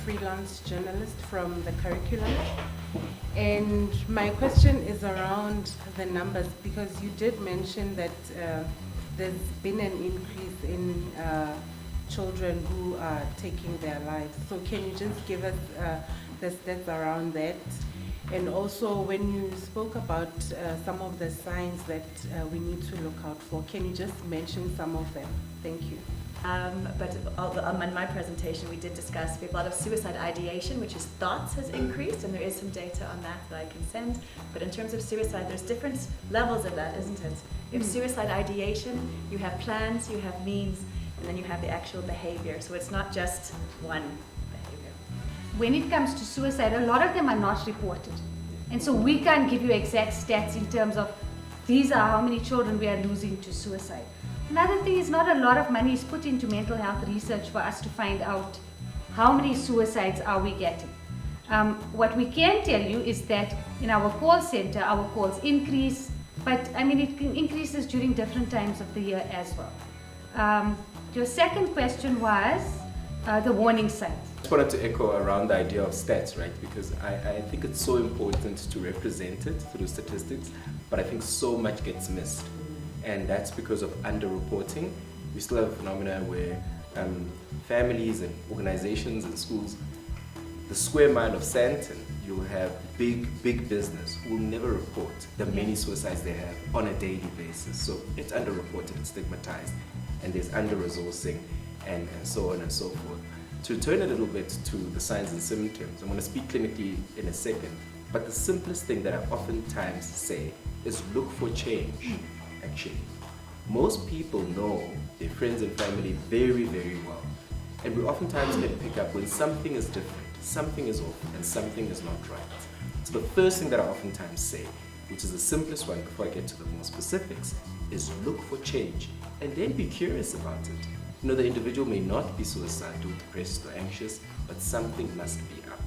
freelance journalist from the curriculum. And my question is around the numbers, because you did mention that there's been an increase in children who are taking their lives. So can you just give us the stats around that? And also, when you spoke about some of the signs that we need to look out for, can you just mention some of them? Thank you. But in my presentation we did discuss we have a lot of suicide ideation, which is thoughts, has increased, and there is some data on that I can send. But in terms of suicide, there's different levels of that, isn't it? You have suicide ideation, you have plans, you have means, and then you have the actual behavior. So it's not just one behavior. When it comes to suicide, a lot of them are not reported. And so we can't give you exact stats in terms of these are how many children we are losing to suicide. Another thing is not a lot of money is put into mental health research for us to find out how many suicides are we getting. What we can tell you is that in our call center, our calls increase, but I mean it increases during different times of the year as well. Your second question was the warning signs. I just wanted to echo around the idea of stats, right? Because I think it's so important to represent it through statistics, but I think so much gets missed. And that's because of underreporting. We still have a phenomenon where families and organizations and schools, the square mile of Sandton, you'll have big business who will never report the many suicides they have on a daily basis. So it's underreported, it's stigmatized, and there's under-resourcing and so on and so forth. To turn a little bit to the signs and symptoms, I'm going to speak clinically in a second, but the simplest thing that I oftentimes say is look for change. Actually, most people know their friends and family very, very well. And we oftentimes can pick up when something is different, something is off, and something is not right. So the first thing that I oftentimes say, which is the simplest one before I get to the more specifics, is look for change and then be curious about it. You know, the individual may not be suicidal, depressed, or anxious, but something must be up.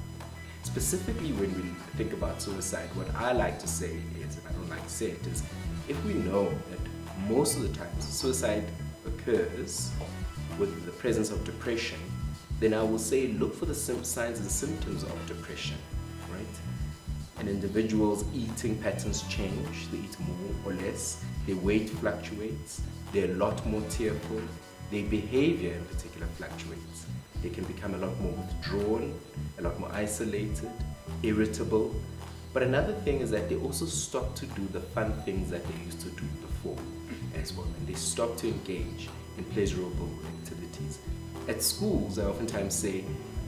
Specifically when we think about suicide, what I like to say is, and I don't like to say it, is if we know that most of the times suicide occurs with the presence of depression, then I will say look for the signs and symptoms of depression, right? An individual's eating patterns change, they eat more or less, their weight fluctuates, they're a lot more tearful, their behavior in particular fluctuates. They can become a lot more withdrawn, a lot more isolated, irritable. But another thing is that they also stop to do the fun things that they used to do before as well. And they stop to engage in pleasurable activities. At schools, I oftentimes say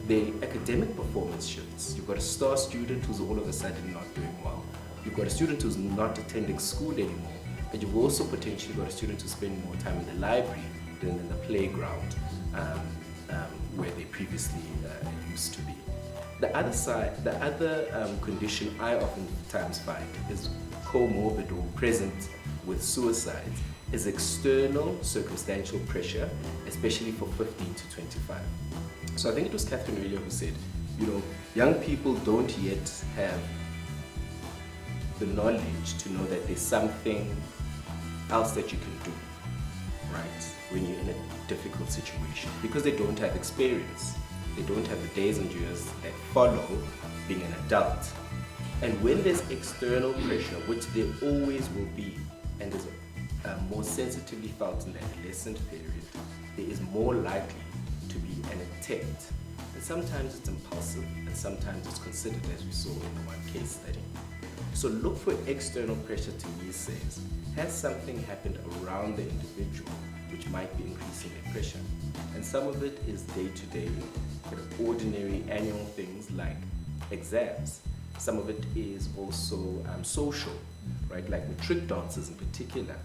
the academic performance shifts. You've got a star student who's all of a sudden not doing well. You've got a student who's not attending school anymore. And you've also potentially got a student who's spending more time in the library than in the playground where they previously used to be. The other condition I oftentimes find is comorbid or present with suicide is external circumstantial pressure, especially for 15 to 25. So I think it was Katherine earlier who said, you know, young people don't yet have the knowledge to know that there's something else that you can do, right, when you're in a difficult situation, because they don't have experience. They don't have the days and years that follow being an adult. And when there's external pressure, which there always will be, and is more sensitively felt in the adolescent period, there is more likely to be an attempt. And sometimes it's impulsive, and sometimes it's considered, as we saw in the one case study. So look for external pressure, to me says, has something happened around the individual which might be increasing their pressure? And some of it is day-to-day, ordinary annual things like exams. Some of it is also social, right, like matric dances in particular,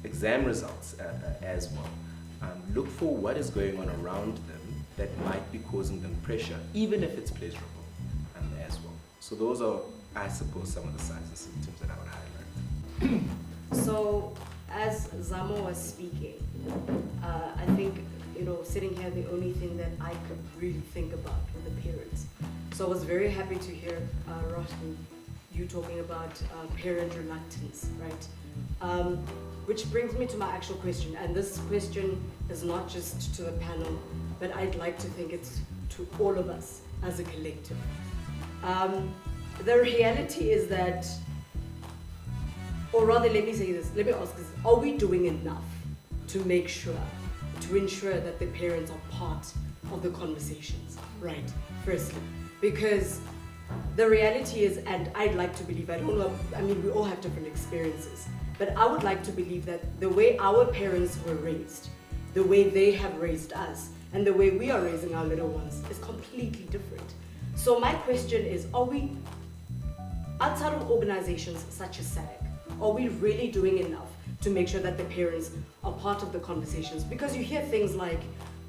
exam results as well. Look for what is going on around them that might be causing them pressure, even if it's pleasurable as well. So those are, I suppose, some of the signs and symptoms that I would highlight. So, as Zamo was speaking, I think, sitting here, the only thing that I could really think about were the parents. So I was very happy to hear, Roshni, you talking about parent reluctance, right? Which brings me to my actual question, and this question is not just to the panel, but I'd like to think it's to all of us as a collective. The reality is that, or rather let me say this, let me ask this, are we doing enough to ensure that the parents are part of the conversations, right? Firstly, because the reality is, and I'd like to believe, I don't know, I mean, we all have different experiences, but I would like to believe that the way our parents were raised, the way they have raised us, and the way we are raising our little ones is completely different. So my question is, are we, outside of organizations such as SADAG, are we really doing enough to make sure that the parents are part of the conversations? Because you hear things like,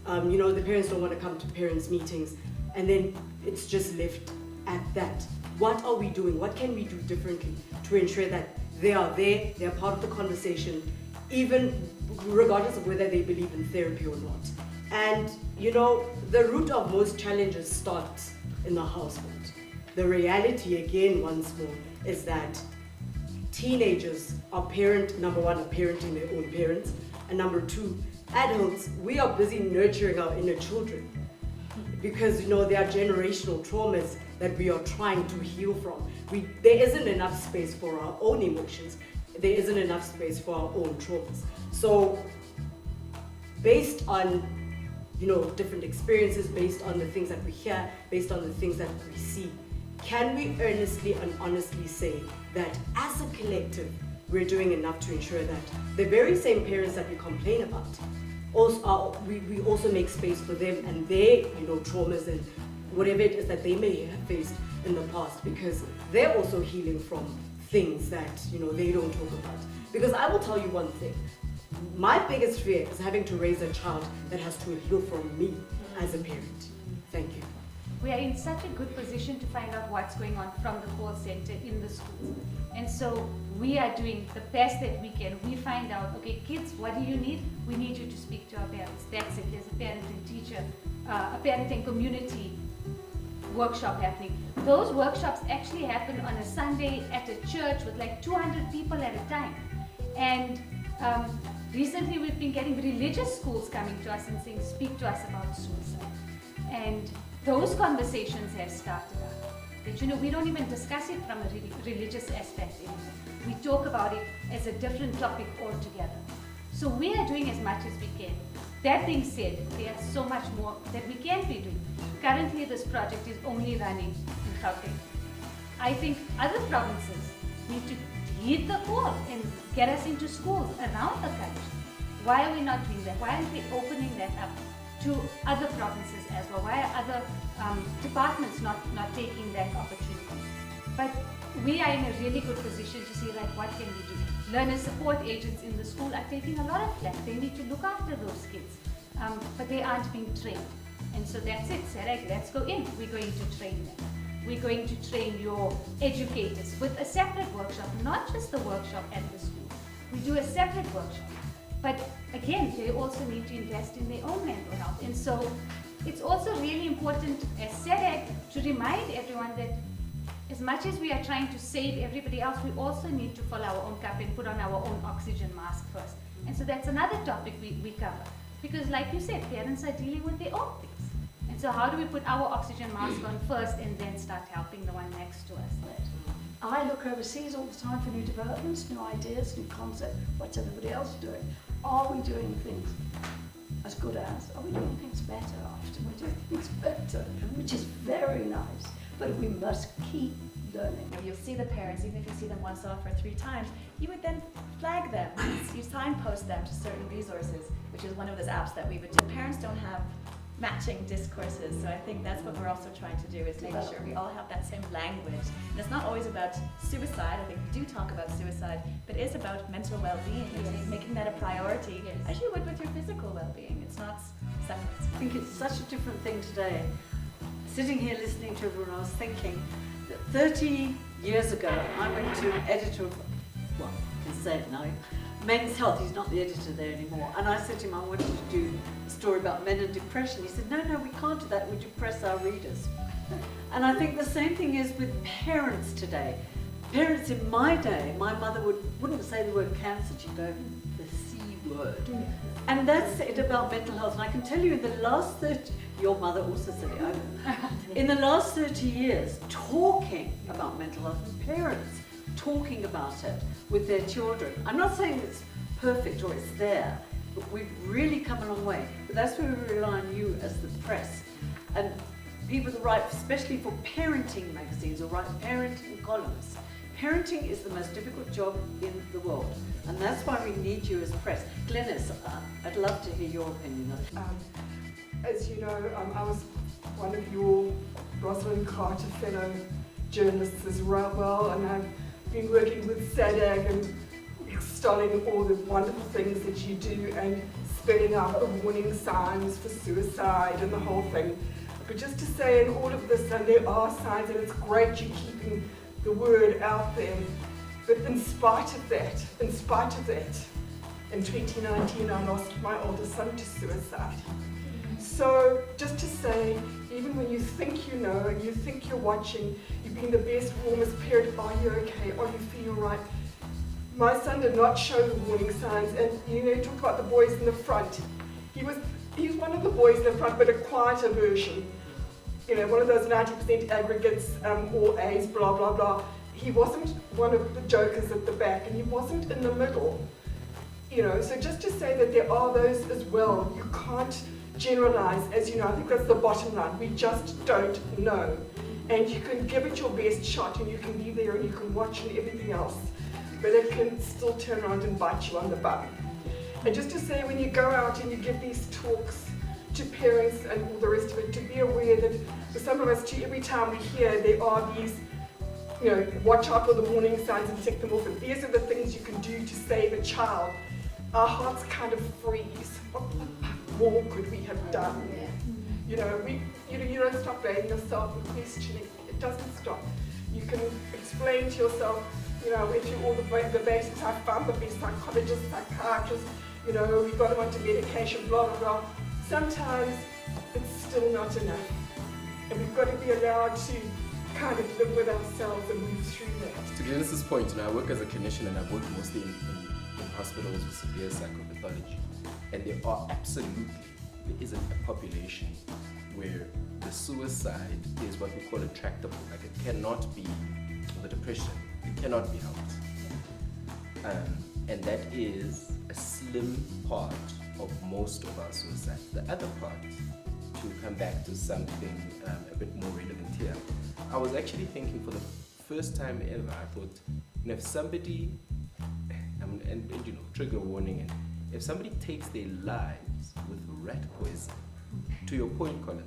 the parents don't want to come to parents' meetings, and then it's just left at that. What are we doing? What can we do differently to ensure that they are there, they're part of the conversation, even regardless of whether they believe in therapy or not? And the root of most challenges starts in the household. The reality, again, once more, is that teenagers are number one, are parenting their own parents, and number two, adults, we are busy nurturing our inner children because there are generational traumas that we are trying to heal from. There isn't enough space for our own emotions. There isn't enough space for our own traumas. So based on different experiences, based on the things that we hear, based on the things that we see, can we earnestly and honestly say that as a collective, we're doing enough to ensure that the very same parents that we complain about, we also make space for them and their traumas and whatever it is that they may have faced in the past, because they're also healing from things that they don't talk about. Because I will tell you one thing, my biggest fear is having to raise a child that has to heal from me as a parent. Thank you. We are in such a good position to find out what's going on from the call center in the schools. And so we are doing the best that we can. We find out, okay, kids, what do you need? We need you to speak to our parents. That's it. There's a parenting teacher, a parenting community workshop happening. Those workshops actually happen on a Sunday at a church with like 200 people at a time. And recently we've been getting religious schools coming to us and saying, speak to us about suicide. And those conversations have started up. That we don't even discuss it from a religious aspect anymore. We talk about it as a different topic altogether. So we are doing as much as we can. That being said, there's so much more that we can be doing. Currently this project is only running in Gauteng. I think other provinces need to heed the call and get us into schools around the country. Why are we not doing that? Why aren't we opening that up to other provinces as well? Why are other departments not taking that opportunity? But we are in a really good position to see what can we do? Learner support agents in the school are taking a lot of flack. They need to look after those kids, but they aren't being trained. And so that's it, SADAG, let's go in. We're going to train them. We're going to train your educators with a separate workshop, not just the workshop at the school. We do a separate workshop. But again, they also need to invest in their own mental health. And so it's also really important as SADAG to remind everyone that as much as we are trying to save everybody else, we also need to fill our own cup and put on our own oxygen mask first. And so that's another topic we cover. Because like you said, parents are dealing with their own things. And so how do we put our oxygen mask on first and then start helping the one next to us? I look overseas all the time for new developments, new ideas, new concepts. What's everybody else doing? Are we doing things as good as? Are we doing things better after we're doing things better? Which is very nice, but we must keep learning. You'll see the parents, even if you see them once off or 3 times, you would then flag them. You signpost them to certain resources, which is one of those apps that we would do. Parents don't have matching discourses, so I think that's what we're also trying to do, is make sure we all have that same language. And it's not always about suicide. I think we do talk about suicide, but it is about mental well-being. It's making that a priority, as you would with your physical well-being. It's not separate. I think it's such a different thing today. Sitting here listening to everyone, I was thinking that 30 years ago, I went to an editor of, well, I can say it now, Men's Health. He's not the editor there anymore. And I said to him, I wanted to do a story about men and depression. He said, no, we can't do that. We depress our readers. And I think the same thing is with parents today. Parents in my day, my mother wouldn't say the word cancer, she'd go, the C word. And that's it about mental health. And I can tell you in the last 30, your mother also said it, I know. In the last 30 years, talking about mental health and parents talking about it with their children. I'm not saying it's perfect or it's there, but we've really come a long way. But that's where we rely on you as the press. And people that write, especially for parenting magazines or write parenting columns. Parenting is the most difficult job in the world, and that's why we need you as press. Glenys, I'd love to hear your opinion on it. As you know, I was one of your Rosalind Carter Fellow journalists as well, and I've been working with SADAG and extolling all the wonderful things that you do and spelling out the warning signs for suicide and the whole thing. But just to say in all of this, and there are signs, and it's great you're keeping the word out there, but in spite of that, in 2019 I lost my oldest son to suicide. So just to say, even when you think you know and you think you're watching, you've been the best, warmest parent, are you okay, are you feeling right? My son did not show the warning signs, and you talk about the boys in the front. He's one of the boys in the front, but a quieter version. One of those 90% aggregates, all A's, blah, blah, blah. He wasn't one of the jokers at the back, and he wasn't in the middle. So just to say that there are those as well, you can't generalize, as you know, I think that's the bottom line. We just don't know. And you can give it your best shot, and you can be there, and you can watch and everything else, but it can still turn around and bite you on the bum. And just to say, when you go out and you give these talks to parents and all the rest of it, to be aware that for some of us too, every time we hear there are these, watch out for the warning signs and tick them off, and these are the things you can do to save a child, our hearts kind of freeze. What more could we have done? You don't stop blaming yourself and questioning. It doesn't stop. You can explain to yourself, I went through all the basics, I found the best psychologist, psychiatrist, we got him onto medication, blah, blah, blah. Sometimes it's still not enough. And we've got to be allowed to kind of live with ourselves and move through that. To Glenys's point, I work as a clinician and I've worked mostly in hospitals with severe psychopathology. And there is a population where the suicide is what we call intractable. Like it cannot be, the depression, it cannot be helped. And that is a slim part of most of our suicides. The other part, to come back to something a bit more relevant here, I was actually thinking for the first time ever, I thought, if somebody, and trigger warning, and if somebody takes their lives with rat poison, to your point, Colin,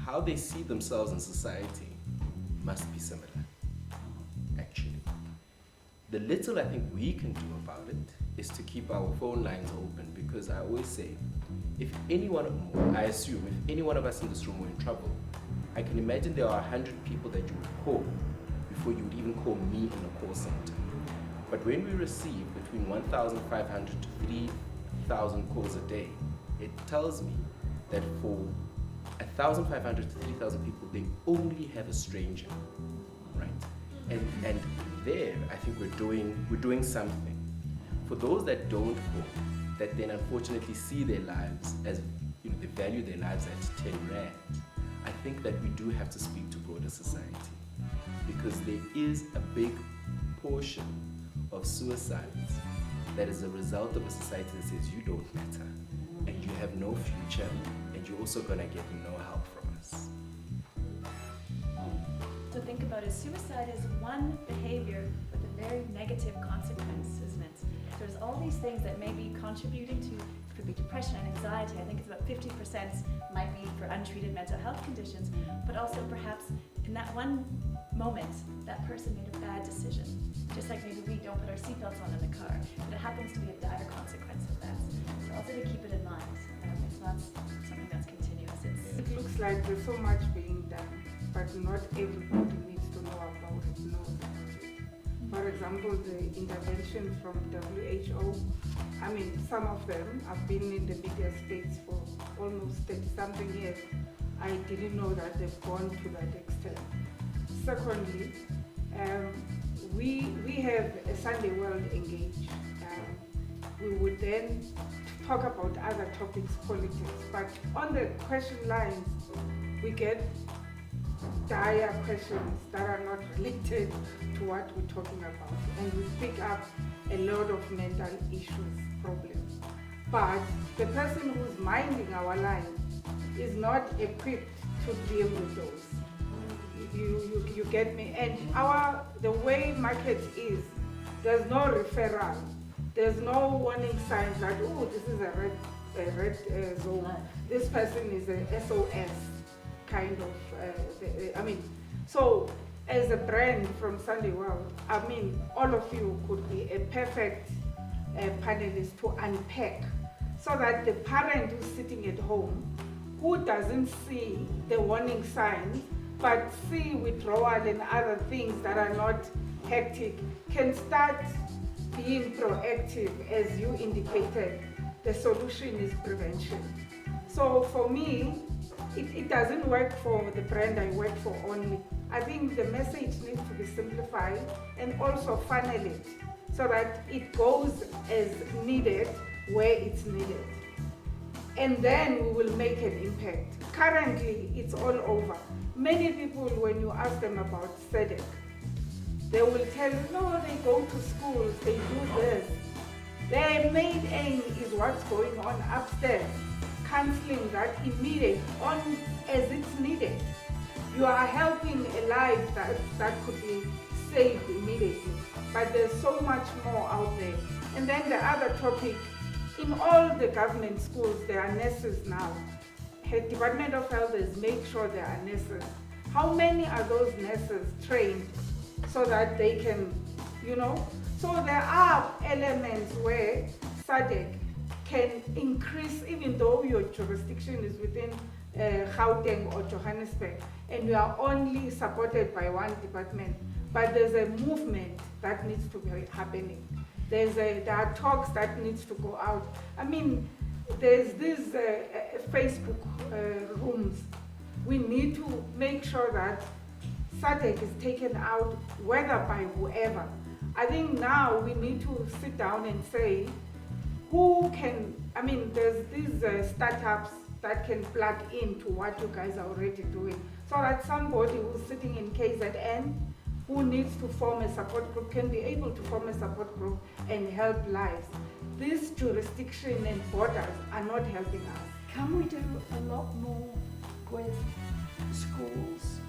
how they see themselves in society must be similar, actually. The little I think we can do about it is to keep our phone lines open, because I always say, if any one of us in this room were in trouble, I can imagine there are 100 people that you would call before you would even call me in a call center. But when we receive between 1,500 to 3,000 calls a day, it tells me that for 1,500 to 3,000 people, they only have a stranger, right? And there, I think we're doing something. For those that don't call, that then unfortunately see their lives as, they value their lives at 10 rand, I think that we do have to speak to broader society, because there is a big portion of suicides that is a result of a society that says you don't matter and you have no future and you're also gonna get no help from us. To think about it, suicide is one behavior with a very negative consequence, isn't it? There's all these things that may be contributing to, it could be depression and anxiety. I think it's about 50% might be for untreated mental health conditions, but also perhaps in that one moment, that person made a bad decision. Just like maybe we don't put our seatbelts on in the car, but it happens to be a dire consequence of that. So also to keep it in mind. It's not something that's continuous. It looks like there's so much being done, but not everybody needs to know about it. For example, the intervention from WHO, some of them have been in the media space for almost 30-something years. I didn't know that they've gone to that extent. Secondly, we have a Sunday World Engage, we would then talk about other topics, politics. But on the question lines, we get dire questions that are not related to what we're talking about. And we pick up a lot of mental issues, problems. But the person who's minding our line is not equipped to deal with those. You get me? And the way market is, there's no referral. There's no warning signs that, oh, this is a red zone. This person is a SOS kind of, so as a brand from Sunday World, all of you could be a perfect panelist to unpack so that the parent who's sitting at home, who doesn't see the warning signs, but see withdrawal and other things that are not hectic, can start being proactive. As you indicated, the solution is prevention. So for me, it doesn't work for the brand I work for only. I think the message needs to be simplified and also funnel it so that it goes as needed where it's needed. And then we will make an impact. Currently, it's all over. Many people, when you ask them about SADAG, they will tell you, no, they go to schools, they do this. Their main aim is what's going on upstairs, cancelling that immediate on as it's needed. You are helping a life that could be saved immediately, but there's so much more out there. And then the other topic, in all the government schools, there are nurses now. The Department of Health has made sure there are nurses. How many are those nurses trained so that they can, So there are elements where SADAG can increase, even though your jurisdiction is within Gauteng or Johannesburg, and you are only supported by one department, but there's a movement that needs to be happening. There are talks that needs to go out. There's these Facebook rooms. We need to make sure that SADAG is taken out, whether by whoever. I think now we need to sit down and say, who can, there's these startups that can plug into what you guys are already doing, so that somebody who's sitting in KZN, who needs to form a support group, can be able to form a support group and help lives. This jurisdiction and borders are not helping us. Can we do a lot more with schools,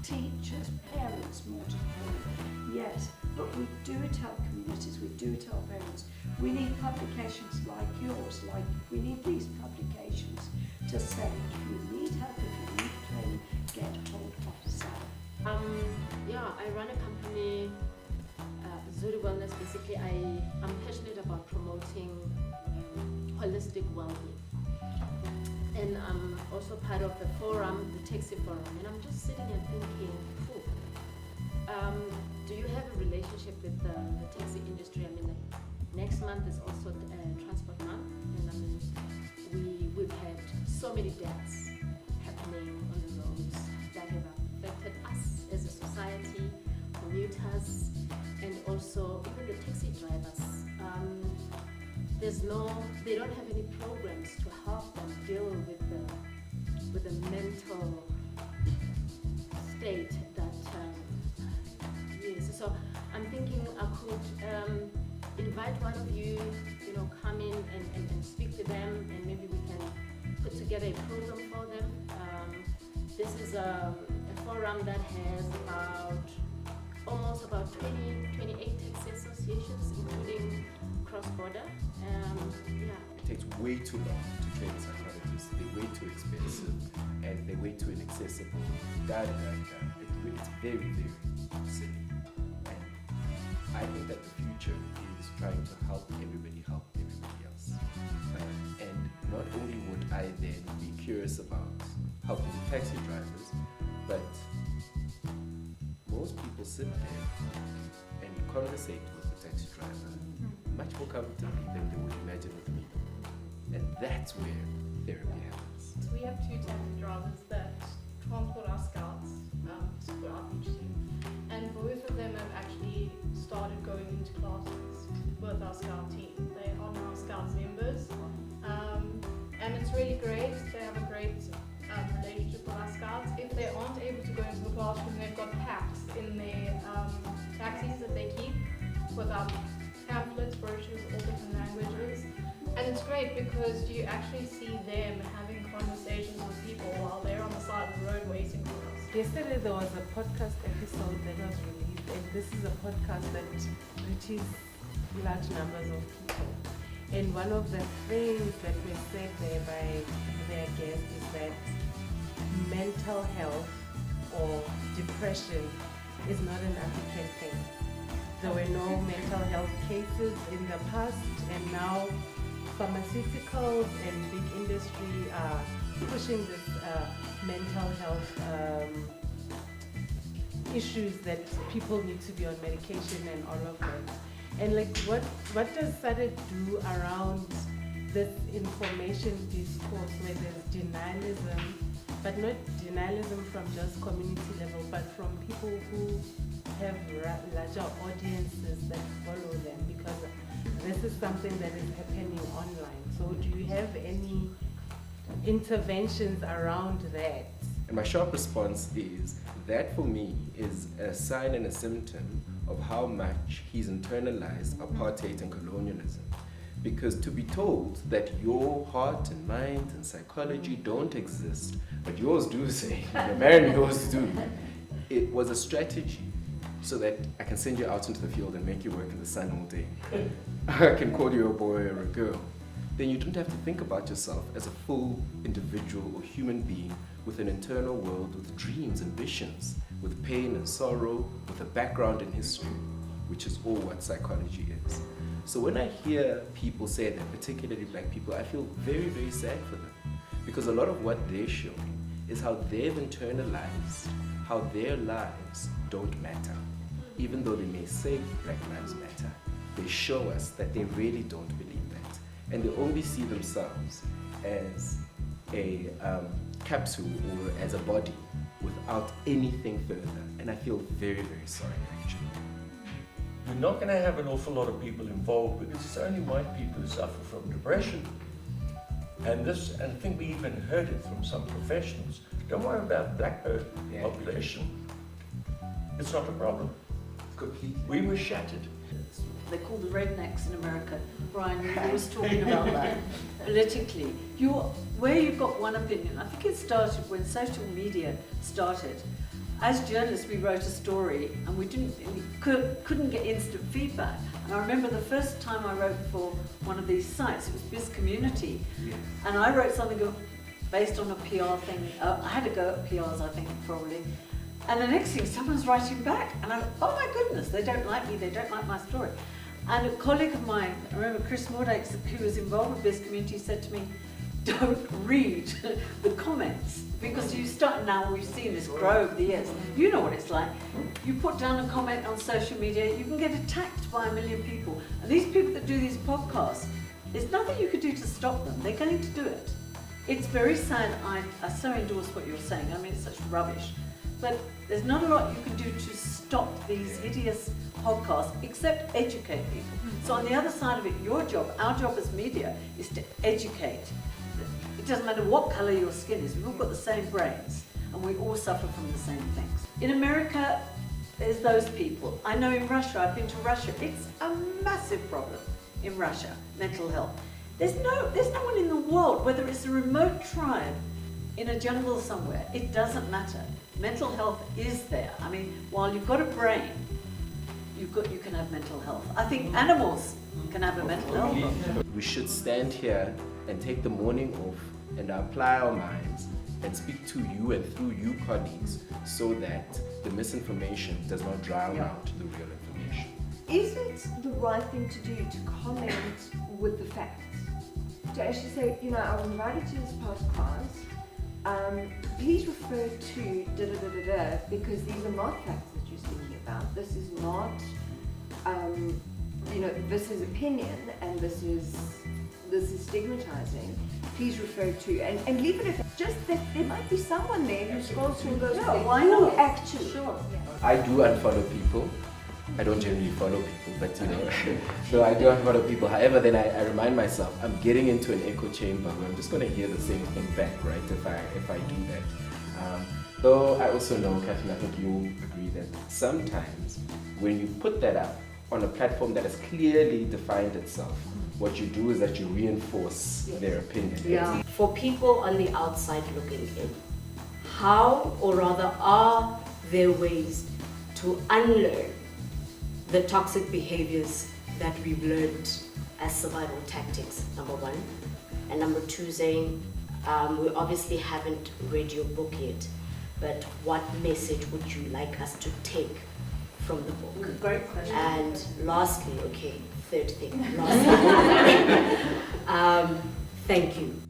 teachers, parents more to the point? Yes, but we do tell communities, we do tell parents, we need publications like yours, like we need these publications to say, if you need help, if you need training, get hold of SADAG. I run a company, Zuri Wellness. Basically, I'm passionate about promoting holistic well-being. And I'm also part of the forum, the taxi forum. And I'm just sitting and thinking, do you have a relationship with the taxi industry? Next month is also Transport Month. And we've had so many deaths happening on the roads that have affected us as a society, commuters, and also even the taxi drivers. They don't have any programs to help them deal with the mental state that So I'm thinking I could invite one of you, come in and speak to them, and maybe we can put together a program for them. This is a forum that has almost about 28 taxi associations, including cross-border. It takes way too long to train psychologists. They're way too expensive and they're way too inaccessible. It's very, very silly. And I think that the future is trying to help everybody else. And not only would I then be curious about helping the taxi drivers, but most people sit there and conversate with the taxi driver much more comfortably than they would imagine with me. And that's where therapy happens. We have 2 taxi drivers that transport our scouts to our beach team. And both of them have actually started going into classes with our Scout team. They are now Scout members. And it's really great. They have a great relationship with our Scouts. If they aren't able to go into the classroom, they've got packs in their taxis that they keep with pamphlets, brochures, all different languages. And it's great because you actually see them having conversations with people while they're on the side of the road waiting for us. Yesterday there was a podcast episode that was released, and this is a podcast that reaches large numbers of people. And one of the things that was said there by their guest is that mental health or depression is not an African thing. There were no mental health cases in the past, and now pharmaceuticals and big industry are pushing this mental health issues that people need to be on medication and all of that. And like, what does SADAG do around this information discourse where there's denialism, but not denialism from just community level, but from people who have larger audiences that follow them, because this is something that is happening online. So do you have any interventions around that? And my sharp response is that for me is a sign and a symptom of how much he's internalized apartheid and colonialism. Because to be told that your heart and mind and psychology don't exist, but yours do, say, Marion, yours do, it was a strategy so that I can send you out into the field and make you work in the sun all day. I can call you a boy or a girl. Then you don't have to think about yourself as a full individual or human being with an internal world, with dreams, ambitions, with pain and sorrow, with a background in history, which is all what psychology is. So when I hear people say that, particularly black people, I feel very, very sad for them. Because a lot of what they're showing is how they've internalized how their lives don't matter. Even though they may say Black Lives Matter, they show us that they really don't believe that. And they only see themselves as a capsule or as a body without anything further. And I feel very, very sorry, actually. You're not going to have an awful lot of people involved because it's only white people who suffer from depression. And I think we even heard it from some professionals. Don't worry about black population. It's not a problem. Completely. We were shattered. They're called the rednecks in America. Brian, you were always talking about that. Politically, where you've got one opinion, I think it started when social media started. As journalists, we wrote a story and we couldn't get instant feedback. And I remember the first time I wrote for one of these sites, it was Biz Community, and I wrote something based on a PR thing. I had to go at PRs, I think, probably. And the next thing, someone's writing back, and I go, oh my goodness, they don't like me, they don't like my story. And a colleague of mine, I remember Chris Mordakes, who was involved with Biz Community, said to me, don't read the comments, because you start now, we've seen this grow over the years. You know what it's like. You put down a comment on social media, you can get attacked by 1 million people. And these people that do these podcasts, there's nothing you could do to stop them. They're going to do it. It's very sad. I so endorse what you're saying. I mean, it's such rubbish. But there's not a lot you can do to stop these hideous podcasts except educate people. So on the other side of it, your job, our job as media, is to educate. It doesn't matter what colour your skin is, we've all got the same brains and we all suffer from the same things. In America, there's those people. I know in Russia, I've been to Russia, it's a massive problem in Russia, mental health. There's no one in the world, whether it's a remote tribe in a jungle somewhere, it doesn't matter. Mental health is there. I mean, while you've got a brain, you can have mental health. I think animals can have a mental health problem. We should stand here and take the morning off and apply our minds and speak to you and through you colleagues so that the misinformation does not drown out the real information. Is it the right thing to do to comment with the facts? To actually say, you know, I was invited to this podcast, please refer to da-da-da-da-da because these are not facts that you're speaking about. This is not, you know, this is opinion and this is stigmatizing. Please refer to, and leave it at just that there might be someone there who scrolls through and goes, why not? actually. Sure. I do unfollow people I don't generally follow people, but you know, so I do follow people. However, then I remind myself, I'm getting into an echo chamber where I'm just going to hear the same thing back, right, if I do that. Though I also know, Catherine, I think you agree that sometimes when you put that up on a platform that has clearly defined itself, what you do is that you reinforce their opinion. Yeah. For people on the outside looking in, how, or rather, are there ways to unlearn the toxic behaviors that we've learned as survival tactics, number one? And number two, Zane, we obviously haven't read your book yet, but what message would you like us to take from the book? Great question. And lastly, okay, third thing, lastly, thank you